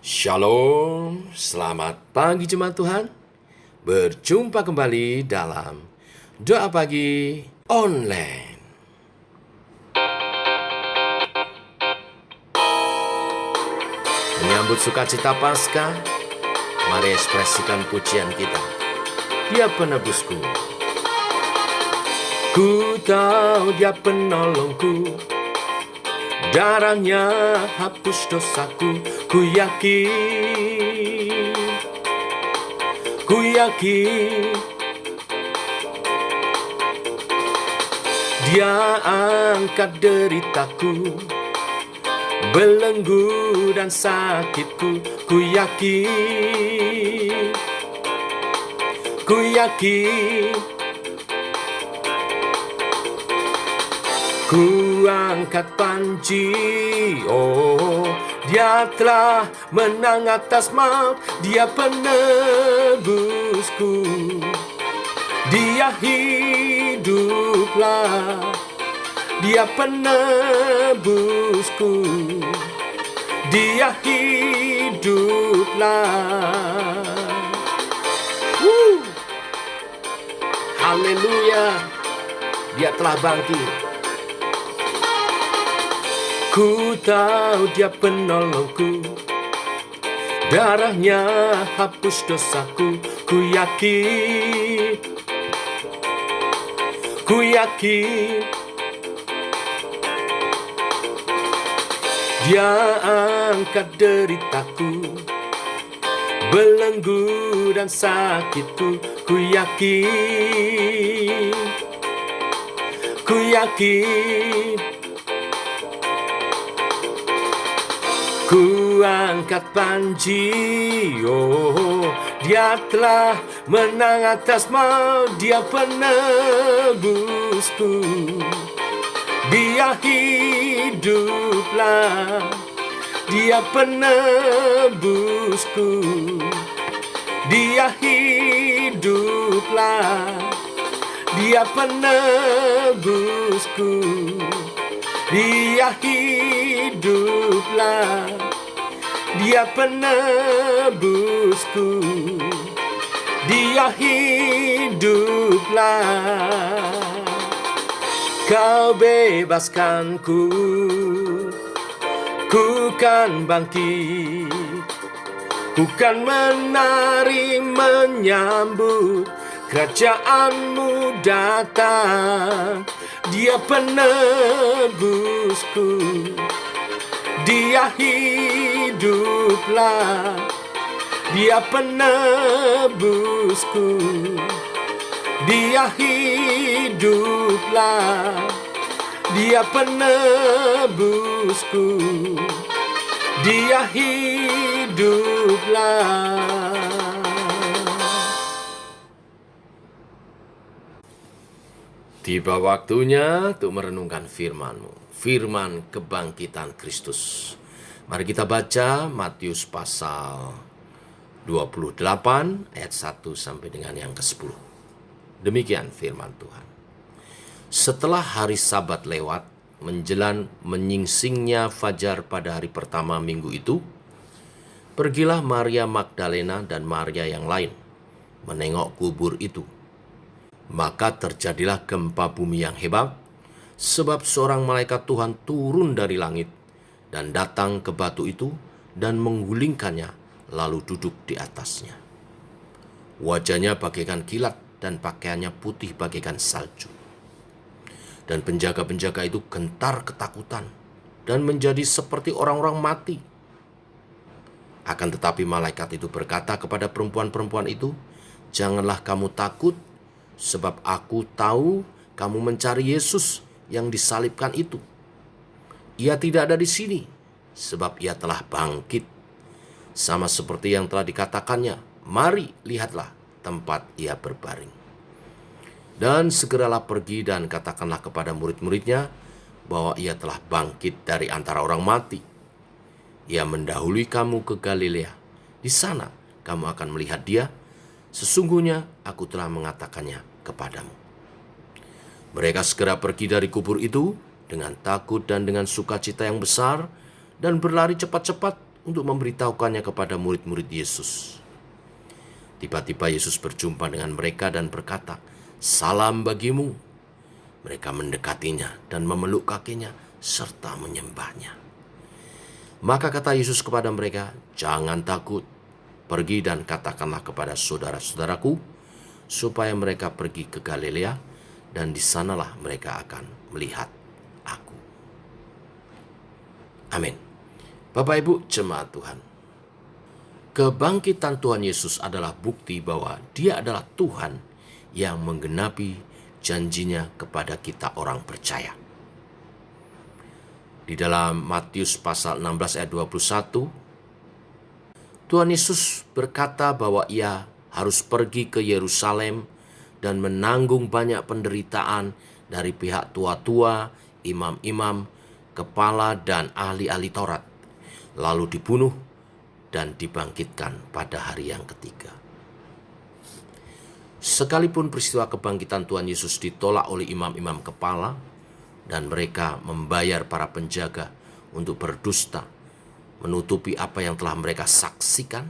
Shalom, selamat pagi jemaat Tuhan. Berjumpa kembali dalam Doa Pagi Online. Menyambut sukacita Paskah, mari ekspresikan pujian kita. Dia penebusku. Ku tahu Dia penolongku, darahnya hapus dosaku. Ku yakin Dia angkat deritaku, belenggu dan sakitku. Ku yakin Ku angkat panji, oh Dia telah menang atas maut. Dia penebusku, Dia hiduplah. Dia penebusku, Dia hiduplah. Haleluya, Dia telah bangkit. Ku tahu Dia penolongku, darahnya hapus dosaku. Ku yakin Dia angkat deritaku, belenggu dan sakitku. Ku yakin Ku angkat panji, oh Dia telah menang atas maut. Dia penebusku, Dia hiduplah. Dia penebusku, Dia hiduplah. Dia penebusku, Dia hiduplah. Dia penebusku, Dia hiduplah. Kau bebaskanku, ku kan bangkit, ku kan menari menyambut kerajaanmu datang. Dia penebusku, Dia hiduplah. Dia penebusku, Dia hiduplah. Dia penebusku, Dia hiduplah. Tiba waktunya untuk merenungkan firman-Mu, firman kebangkitan Kristus. Mari kita baca Matius pasal 28 ayat 1 sampai dengan yang ke-10. Demikian firman Tuhan. Setelah hari Sabat lewat, menjelang menyingsingnya fajar pada hari pertama minggu itu, pergilah Maria Magdalena dan Maria yang lain menengok kubur itu. Maka terjadilah gempa bumi yang hebat, sebab seorang malaikat Tuhan turun dari langit dan datang ke batu itu dan menggulingkannya, lalu duduk di atasnya. Wajahnya bagaikan kilat dan pakaiannya putih bagaikan salju. Dan penjaga-penjaga itu gentar ketakutan dan menjadi seperti orang-orang mati. Akan tetapi malaikat itu berkata kepada perempuan-perempuan itu, "Janganlah kamu takut, sebab aku tahu kamu mencari Yesus yang disalibkan itu. Ia tidak ada di sini, sebab Ia telah bangkit, sama seperti yang telah dikatakannya. Mari, lihatlah tempat Ia berbaring. Dan segeralah pergi dan katakanlah kepada murid-muridnya bahwa Ia telah bangkit dari antara orang mati. Ia mendahului kamu ke Galilea. Di sana kamu akan melihat Dia. Sesungguhnya aku telah mengatakannya kepadamu." Mereka segera pergi dari kubur itu dengan takut dan dengan sukacita yang besar, dan berlari cepat-cepat untuk memberitahukannya kepada murid-murid Yesus. Tiba-tiba Yesus berjumpa dengan mereka dan berkata, "Salam bagimu." Mereka mendekatinya dan memeluk kakinya serta menyembahnya. Maka kata Yesus kepada mereka, "Jangan takut. Pergi dan katakanlah kepada saudara-saudaraku supaya mereka pergi ke Galilea, dan di sanalah mereka akan melihat aku." Amin. Bapak Ibu jemaat Tuhan, kebangkitan Tuhan Yesus adalah bukti bahwa Dia adalah Tuhan yang menggenapi janjinya kepada kita orang percaya. Di dalam Matius pasal 16 ayat 21, Tuhan Yesus berkata bahwa Ia harus pergi ke Yerusalem dan menanggung banyak penderitaan dari pihak tua-tua, imam-imam, kepala dan ahli-ahli Taurat, lalu dibunuh dan dibangkitkan pada hari yang ketiga. Sekalipun peristiwa kebangkitan Tuhan Yesus ditolak oleh imam-imam kepala dan mereka membayar para penjaga untuk berdusta, menutupi apa yang telah mereka saksikan,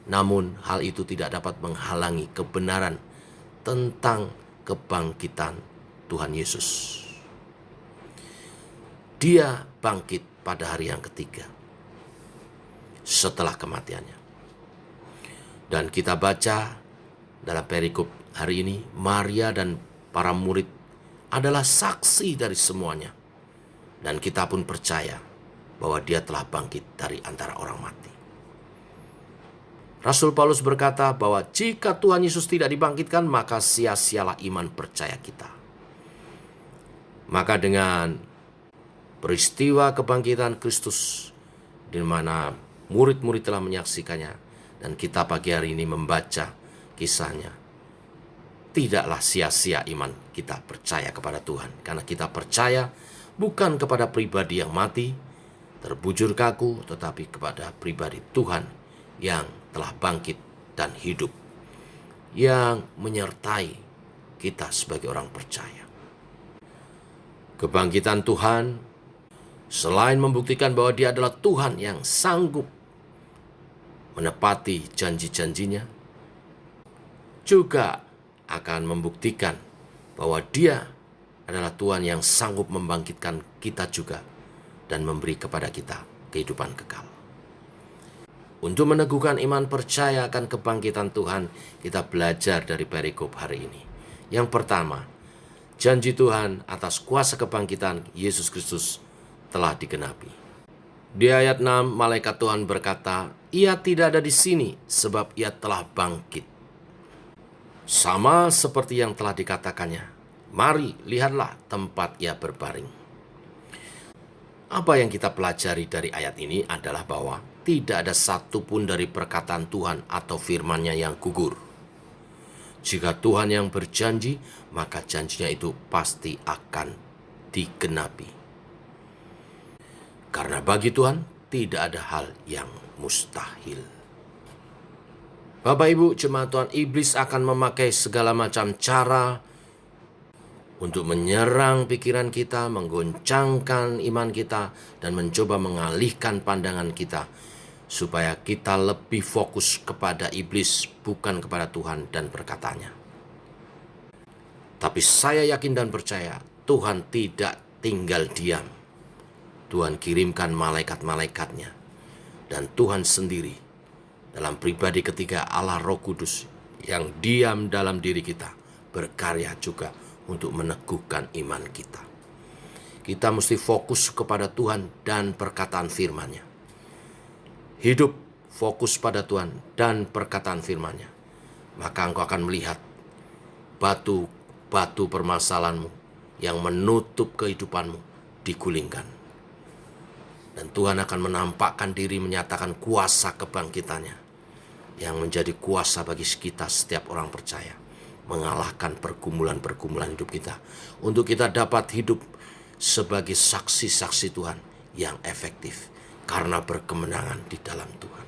namun hal itu tidak dapat menghalangi kebenaran tentang kebangkitan Tuhan Yesus. Dia bangkit pada hari yang ketiga setelah kematiannya. Dan kita baca dalam perikop hari ini, Maria dan para murid adalah saksi dari semuanya. Dan kita pun percaya bahwa Dia telah bangkit dari antara orang mati. Rasul Paulus berkata bahwa jika Tuhan Yesus tidak dibangkitkan, maka sia-sialah iman percaya kita. Maka dengan peristiwa kebangkitan Kristus, di mana murid-murid telah menyaksikannya, dan kita pagi hari ini membaca kisahnya, tidaklah sia-sia iman kita percaya kepada Tuhan. Karena kita percaya bukan kepada pribadi yang mati, terbujur kaku, tetapi kepada pribadi Tuhan yang telah bangkit dan hidup, yang menyertai kita sebagai orang percaya. Kebangkitan Tuhan, selain membuktikan bahwa Dia adalah Tuhan yang sanggup menepati janji-janjinya, juga akan membuktikan bahwa Dia adalah Tuhan yang sanggup membangkitkan kita juga dan memberi kepada kita kehidupan kekal. Untuk meneguhkan iman percaya akan kebangkitan Tuhan, kita belajar dari perikop hari ini. Yang pertama, janji Tuhan atas kuasa kebangkitan Yesus Kristus telah digenapi. Di ayat 6, malaikat Tuhan berkata, "Ia tidak ada di sini sebab Ia telah bangkit." Sama seperti yang telah dikatakannya, "Mari, lihatlah tempat Ia berbaring." Apa yang kita pelajari dari ayat ini adalah bahwa tidak ada satupun dari perkataan Tuhan atau firman-Nya yang gugur. Jika Tuhan yang berjanji, maka janjinya itu pasti akan digenapi. Karena bagi Tuhan tidak ada hal yang mustahil. Bapak Ibu jemaat Tuhan, iblis akan memakai segala macam cara untuk menyerang pikiran kita, menggoncangkan iman kita, dan mencoba mengalihkan pandangan kita, supaya kita lebih fokus kepada iblis, bukan kepada Tuhan dan perkataannya. Tapi saya yakin dan percaya, Tuhan tidak tinggal diam. Tuhan kirimkan malaikat-malaikatnya, dan Tuhan sendiri dalam pribadi ketiga Allah Roh Kudus yang diam dalam diri kita, berkarya juga untuk meneguhkan iman kita. Kita mesti fokus kepada Tuhan dan perkataan firman-Nya. Hidup fokus pada Tuhan dan perkataan firman-Nya. Maka engkau akan melihat batu-batu permasalahanmu yang menutup kehidupanmu digulingkan. Dan Tuhan akan menampakkan diri, menyatakan kuasa kebangkitannya yang menjadi kuasa bagi kita setiap orang percaya, mengalahkan pergumulan-pergumulan hidup kita, untuk kita dapat hidup sebagai saksi-saksi Tuhan yang efektif karena berkemenangan di dalam Tuhan.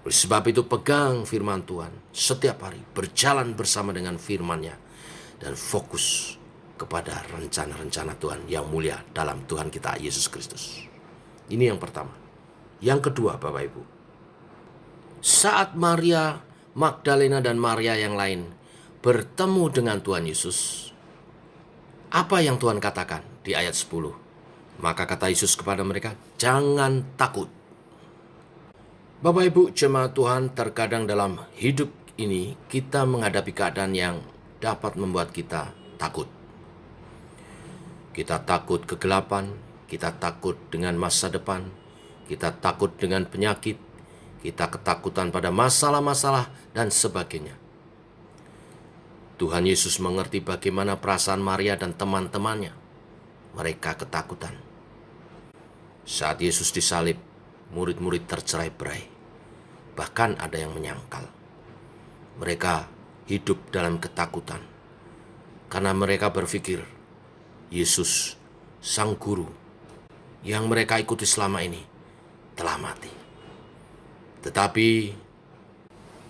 Oleh sebab itu, pegang firman Tuhan setiap hari, berjalan bersama dengan firman-Nya, dan fokus kepada rencana-rencana Tuhan yang mulia dalam Tuhan kita Yesus Kristus. Ini yang pertama. Yang kedua, Bapak Ibu, saat Maria Magdalena dan Maria yang lain bertemu dengan Tuhan Yesus, apa yang Tuhan katakan di ayat 10? Maka kata Yesus kepada mereka, "Jangan takut." Bapak Ibu jemaat Tuhan, terkadang dalam hidup ini kita menghadapi keadaan yang dapat membuat kita takut. Kita takut kegelapan, kita takut dengan masa depan, kita takut dengan penyakit, kita ketakutan pada masalah-masalah dan sebagainya. Tuhan Yesus mengerti bagaimana perasaan Maria dan teman-temannya. Mereka ketakutan. Saat Yesus disalib, murid-murid tercerai-berai. Bahkan ada yang menyangkal. Mereka hidup dalam ketakutan. Karena mereka berpikir, Yesus, Sang Guru, yang mereka ikuti selama ini, telah mati. Tetapi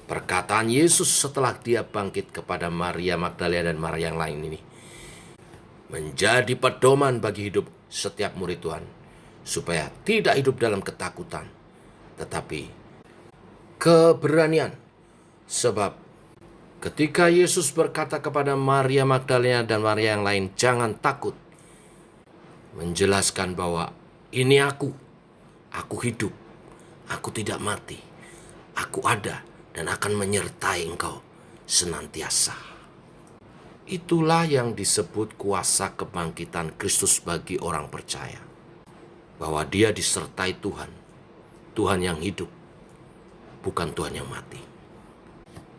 perkataan Yesus setelah dia bangkit kepada Maria Magdalena dan Maria yang lain ini menjadi pedoman bagi hidup setiap murid Tuhan, supaya tidak hidup dalam ketakutan, tetapi keberanian. Sebab ketika Yesus berkata kepada Maria Magdalena dan Maria yang lain, "Jangan takut," menjelaskan bahwa ini aku hidup, aku tidak mati, aku ada dan akan menyertai engkau senantiasa. Itulah yang disebut kuasa kebangkitan Kristus bagi orang percaya. Bahwa dia disertai Tuhan. Tuhan yang hidup, bukan Tuhan yang mati.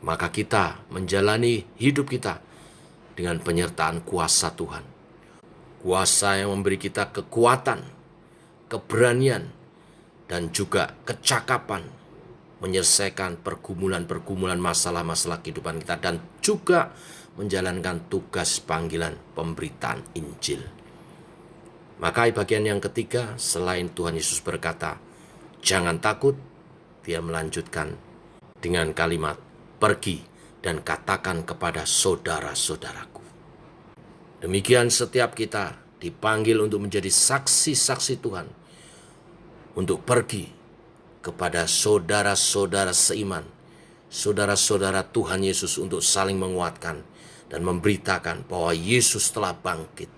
Maka kita menjalani hidup kita dengan penyertaan kuasa Tuhan. Kuasa yang memberi kita kekuatan, keberanian, dan juga kecakapan menyelesaikan pergumulan-pergumulan masalah-masalah kehidupan kita, dan juga menjalankan tugas panggilan pemberitaan Injil. Maka bagian yang ketiga, selain Tuhan Yesus berkata, "Jangan takut," dia melanjutkan dengan kalimat, "Pergi dan katakan kepada saudara-saudaraku." Demikian setiap kita dipanggil untuk menjadi saksi-saksi Tuhan, untuk pergi kepada saudara-saudara seiman, saudara-saudara Tuhan Yesus, untuk saling menguatkan dan memberitakan bahwa Yesus telah bangkit.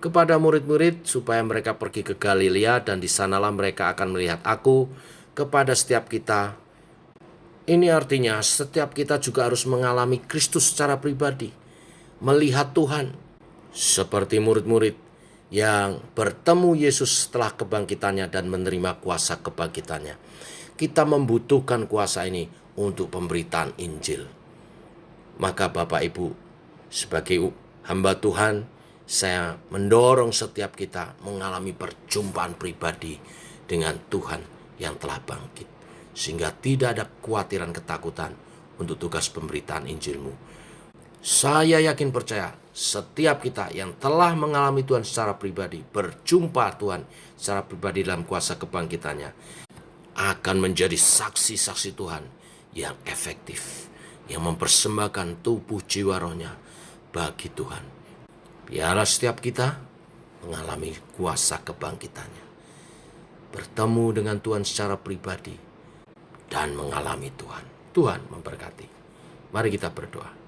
Kepada murid-murid supaya mereka pergi ke Galilea dan di sanalah mereka akan melihat aku. Kepada setiap kita, ini artinya setiap kita juga harus mengalami Kristus secara pribadi, melihat Tuhan seperti murid-murid yang bertemu Yesus setelah kebangkitannya dan menerima kuasa kebangkitannya. Kita membutuhkan kuasa ini untuk pemberitaan Injil. Maka Bapak Ibu, sebagai hamba Tuhan, saya mendorong setiap kita mengalami perjumpaan pribadi dengan Tuhan yang telah bangkit. Sehingga tidak ada kekhawatiran, ketakutan untuk tugas pemberitaan Injilmu. Saya yakin percaya setiap kita yang telah mengalami Tuhan secara pribadi, berjumpa Tuhan secara pribadi dalam kuasa kebangkitannya, akan menjadi saksi-saksi Tuhan yang efektif, yang mempersembahkan tubuh jiwa rohnya bagi Tuhan. Biarlah setiap kita mengalami kuasa kebangkitannya, bertemu dengan Tuhan secara pribadi, dan mengalami Tuhan. Tuhan memberkati. Mari kita berdoa.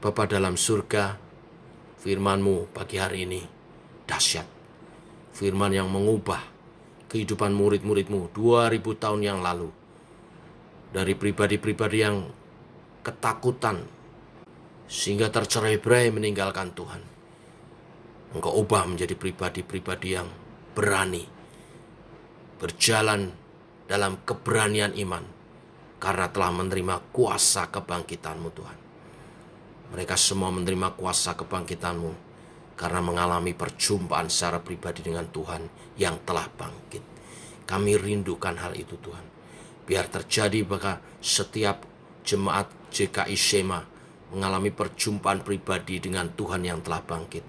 Bapa dalam surga, firman-Mu pagi hari ini dahsyat. Firman yang mengubah kehidupan murid-murid-Mu 2000 tahun yang lalu. Dari pribadi-pribadi yang ketakutan sehingga tercerai-berai meninggalkan Tuhan, Engkau ubah menjadi pribadi-pribadi yang berani berjalan dalam keberanian iman karena telah menerima kuasa kebangkitan-Mu Tuhan. Mereka semua menerima kuasa kebangkitan-Mu karena mengalami perjumpaan secara pribadi dengan Tuhan yang telah bangkit. Kami rindukan hal itu Tuhan. Biar terjadi bagi setiap jemaat JKI Shema mengalami perjumpaan pribadi dengan Tuhan yang telah bangkit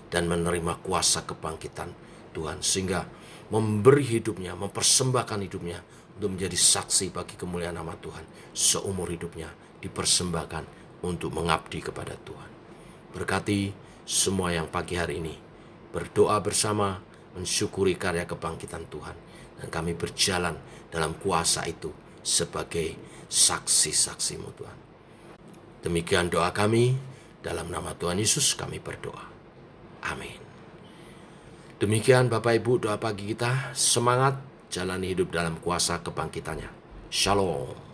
dan menerima kuasa kebangkitan Tuhan, sehingga memberi hidupnya, mempersembahkan hidupnya untuk menjadi saksi bagi kemuliaan nama Tuhan. Seumur hidupnya dipersembahkan untuk mengabdi kepada Tuhan. Berkati semua yang pagi hari ini berdoa bersama mensyukuri karya kebangkitan Tuhan. Dan kami berjalan dalam kuasa itu sebagai saksi-saksi-Mu Tuhan. Demikian doa kami, dalam nama Tuhan Yesus kami berdoa. Amin. Demikian Bapak Ibu doa pagi kita, semangat jalani hidup dalam kuasa kebangkitannya. Shalom.